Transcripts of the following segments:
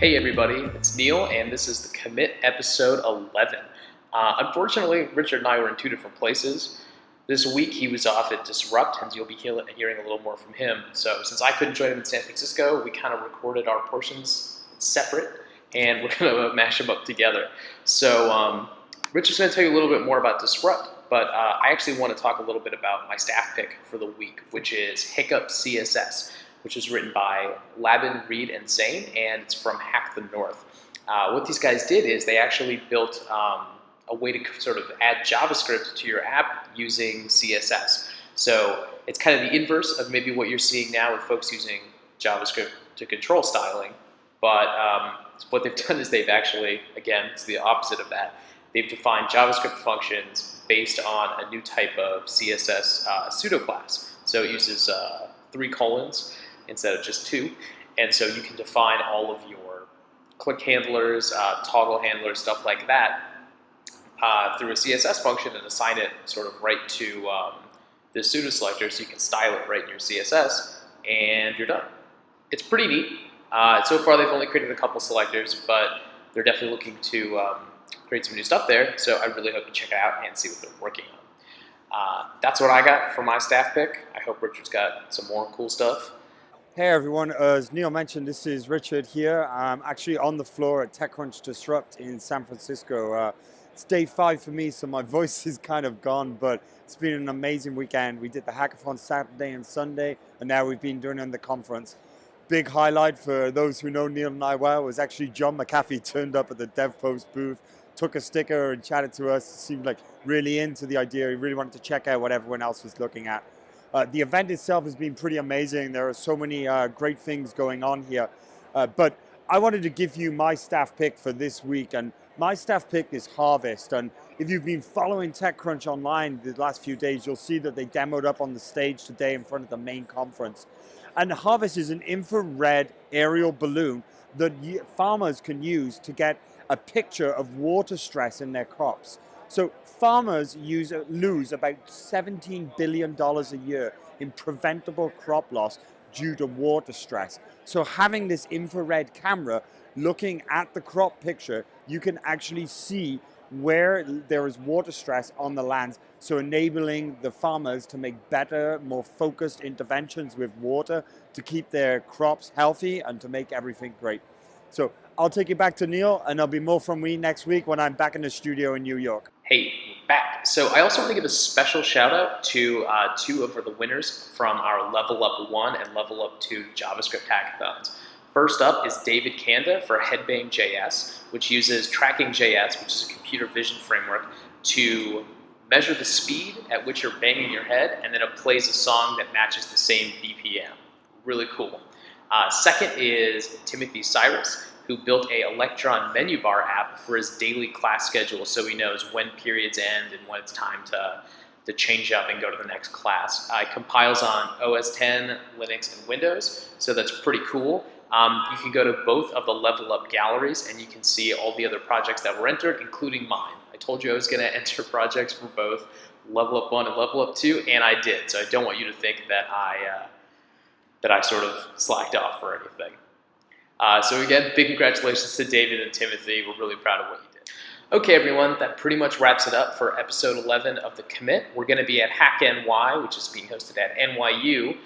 Hey everybody, it's Neil, and this is the Commit episode 11. Unfortunately, Richard and I were in two different places. This week he was off at Disrupt, and you'll be hearing a little more from him. So since I couldn't join him in San Francisco, we kind of recorded our portions separate, and we're going to mash them up together. So Richard's going to tell you a little bit more about Disrupt, but I actually want to talk a little bit about my staff pick for the week, which is HiccupCSS, which was written by Labin, Reed, and Zane, and it's from Hack the North. What these guys did is they actually built a way to sort of add JavaScript to your app using CSS. So it's kind of the inverse of maybe what you're seeing now with folks using JavaScript to control styling. But what they've done is they've actually, again, it's the opposite of that. They've defined JavaScript functions based on a new type of CSS pseudo-class. So it uses 3 colons instead of just 2. And so you can define all of your click handlers, toggle handlers, stuff like that through a CSS function and assign it sort of right to the pseudo selector so you can style it right in your CSS and you're done. It's pretty neat. So far they've only created a couple selectors, but they're definitely looking to create some new stuff there. So I really hope you check it out and see what they're working on. That's what I got for my staff pick. I hope Richard's got some more cool stuff. Hey everyone, as Neil mentioned, this is Richard here. I'm actually on the floor at TechCrunch Disrupt in San Francisco. It's day 5 for me, so my voice is kind of gone, but it's been an amazing weekend. We did the hackathon Saturday and Sunday, and now we've been doing it in the conference. Big highlight for those who know Neil and I well was actually John McAfee turned up at the Devpost booth, took a sticker and chatted to us. Seemed like really into the idea. He really wanted to check out what everyone else was looking at. The event itself has been pretty amazing. There are so many great things going on here. But I wanted to give you my staff pick for this week. And my staff pick is Harvest. And if you've been following TechCrunch online the last few days, you'll see that they demoed up on the stage today in front of the main conference. And Harvest is an infrared aerial balloon that farmers can use to get a picture of water stress in their crops. So farmers lose about $17 billion a year in preventable crop loss due to water stress. So having this infrared camera looking at the crop picture, you can actually see where there is water stress on the lands, so enabling the farmers to make better, more focused interventions with water to keep their crops healthy and to make everything great. So I'll take you back to Neil, and there'll be more from me next week when I'm back in the studio in New York. Hey, back. So I also want to give a special shout out to 2 of the winners from our LevelUp 1 and LevelUp 2 JavaScript hackathons. First up is David Kanda for Headbang.js, which uses Tracking.js, which is a computer vision framework, to measure the speed at which you're banging your head, and then it plays a song that matches the same BPM. Really cool. Second is Timothy Cyrus, who built a Electron menu bar app for his daily class schedule so he knows when periods end and when it's time to change up and go to the next class. It compiles on OS X, Linux, and Windows, so that's pretty cool. You can go to both of the LevelUp galleries and you can see all the other projects that were entered, including mine. I told you I was going to enter projects for both LevelUp 1 and LevelUp 2, and I did, so I don't want you to think that I sort of slacked off or anything. So again, big congratulations to David and Timothy. We're really proud of what you did. Okay, everyone, that pretty much wraps it up for episode 11 of the Commit. We're going to be at HackNY, which is being hosted at NYU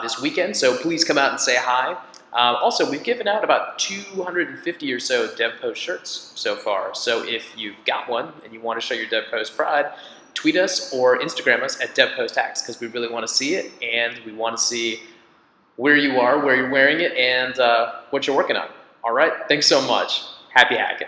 this weekend, so please come out and say hi. Also, we've given out about 250 or so Devpost shirts so far, so if you've got one and you want to show your Devpost pride, tweet us or Instagram us at DevPostHacks, because we really want to see it, and we want to see where you are, where you're wearing it, and what you're working on. All right, thanks so much. Happy hacking.